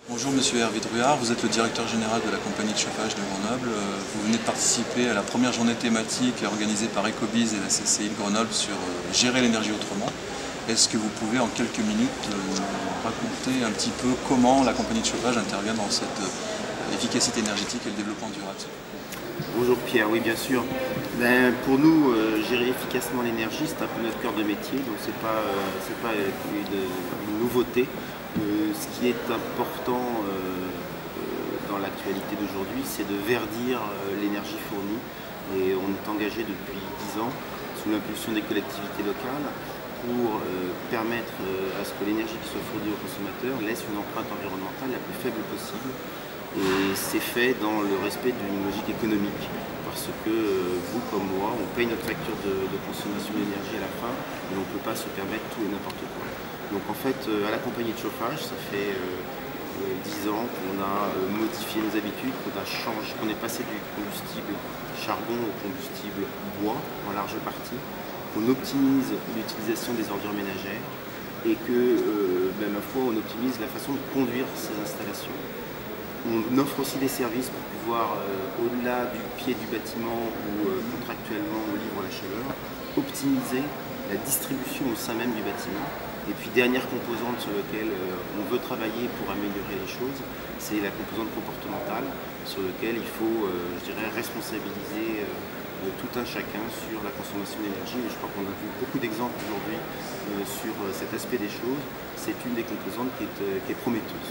Bonjour Monsieur Hervé Druard, vous êtes le directeur général de la compagnie de chauffage de Grenoble. Vous venez de participer à la première journée thématique organisée par Ecobiz et la CCI de Grenoble sur gérer l'énergie autrement. Est-ce que vous pouvez en quelques minutes nous raconter un petit peu comment la compagnie de chauffage intervient dans cette efficacité énergétique et le développement durable? Bonjour Pierre, oui bien sûr. Pour nous, gérer efficacement l'énergie, c'est un peu notre cœur de métier, donc c'est pas une nouveauté. Ce qui est important dans l'actualité d'aujourd'hui, c'est de verdir l'énergie fournie. Et on est engagé depuis 10 ans, sous l'impulsion des collectivités locales, pour permettre à ce que l'énergie qui soit fournie aux consommateurs laisse une empreinte environnementale la plus faible possible. Et c'est fait dans le respect d'une logique économique, parce que vous comme moi, on paye notre facture de consommation d'énergie à la fin, et on ne peut pas se permettre tout et n'importe quoi. Donc en fait, à la compagnie de chauffage, ça fait 10 ans qu'on a modifié nos habitudes, qu'on est passé du combustible charbon au combustible bois en large partie, qu'on optimise l'utilisation des ordures ménagères et que, ma foi, on optimise la façon de conduire ces installations. On offre aussi des services pour pouvoir, au-delà du pied du bâtiment où contractuellement on livre la chaleur, optimiser la distribution au sein même du bâtiment. Et puis dernière composante sur laquelle on veut travailler pour améliorer les choses, c'est la composante comportementale sur laquelle il faut, je dirais, responsabiliser tout un chacun sur la consommation d'énergie. Et je crois qu'on a vu beaucoup d'exemples aujourd'hui sur cet aspect des choses. C'est une des composantes qui est prometteuse.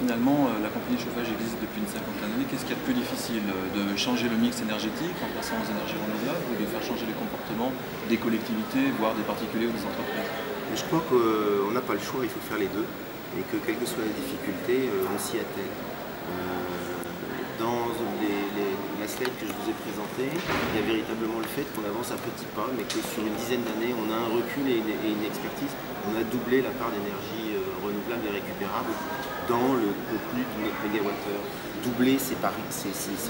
Finalement, la compagnie de chauffage existe depuis une cinquantaine d'années. Qu'est-ce qu'il y a de plus difficile? De changer le mix énergétique en passant aux énergies renouvelables ou de faire changer les comportements des collectivités, voire des particuliers ou des entreprises? Je crois qu'on n'a pas le choix, il faut faire les deux, et que quelle que soit la difficulté, on s'y attelle. Dans la slide que je vous ai présentée, il y a véritablement le fait qu'on avance à petits pas, mais que sur une dizaine d'années, on a un recul et une expertise. On a doublé la part d'énergie renouvelable et récupérable dans le contenu de notre mégawattheure. Doubler, c'est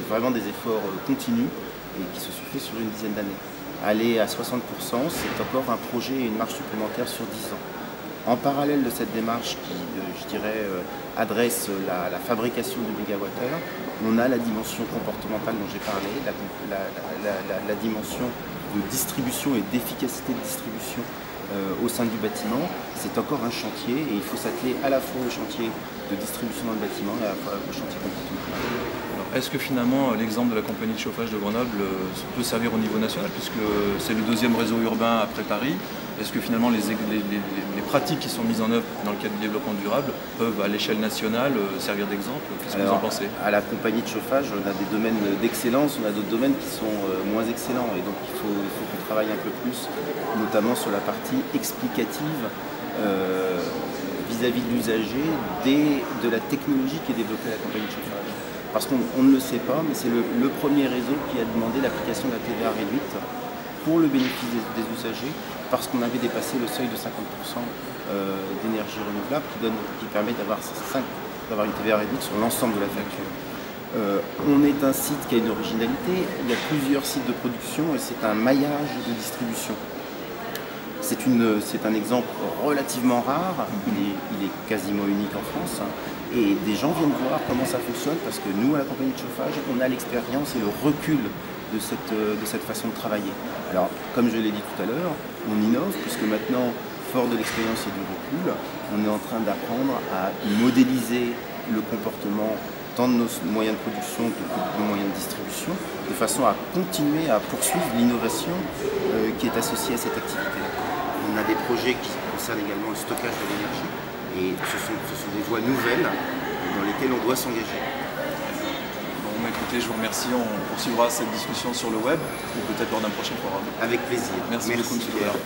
vraiment des efforts continus et qui se sont faits sur une dizaine d'années. Aller à 60%, c'est encore un projet et une marche supplémentaire sur 10 ans. En parallèle de cette démarche qui, je dirais, adresse la fabrication du mégawattheure, on a la dimension comportementale dont j'ai parlé, la dimension de distribution et d'efficacité de distribution au sein du bâtiment. C'est encore un chantier et il faut s'atteler à la fois au chantier de distribution dans le bâtiment et à la fois au chantier comportemental. Est-ce que finalement l'exemple de la compagnie de chauffage de Grenoble peut servir au niveau national, puisque c'est le deuxième réseau urbain après Paris? Est-ce que finalement les pratiques qui sont mises en œuvre dans le cadre du développement durable peuvent à l'échelle nationale servir d'exemple? Qu'est-ce que vous en pensez? À la compagnie de chauffage, on a des domaines d'excellence, on a d'autres domaines qui sont moins excellents, et donc il faut qu'on travaille un peu plus, notamment sur la partie explicative vis-à-vis de l'usager de la technologie qui est développée à la compagnie de chauffage. Parce qu'on ne le sait pas, mais c'est le premier réseau qui a demandé l'application de la TVA réduite pour le bénéfice des usagers, parce qu'on avait dépassé le seuil de 50% d'énergie renouvelable qui permet d'avoir une TVA réduite sur l'ensemble de la facture. On est un site qui a une originalité, il y a plusieurs sites de production et c'est un maillage de distribution. C'est un exemple relativement rare, il est quasiment unique en France, et des gens viennent voir comment ça fonctionne parce que nous, à la compagnie de chauffage, on a l'expérience et le recul de cette façon de travailler. Alors, comme je l'ai dit tout à l'heure, on innove puisque maintenant, fort de l'expérience et du recul, on est en train d'apprendre à modéliser le comportement tant de nos moyens de production que de nos moyens de distribution, de façon à continuer à poursuivre l'innovation qui est associée à cette activité-là. On a des projets qui concernent également le stockage de l'énergie et ce sont des voies nouvelles dans lesquelles on doit s'engager. Bon, écoutez, je vous remercie. On poursuivra cette discussion sur le web ou peut-être lors d'un prochain forum. Avec plaisir. Merci beaucoup, M. Druard.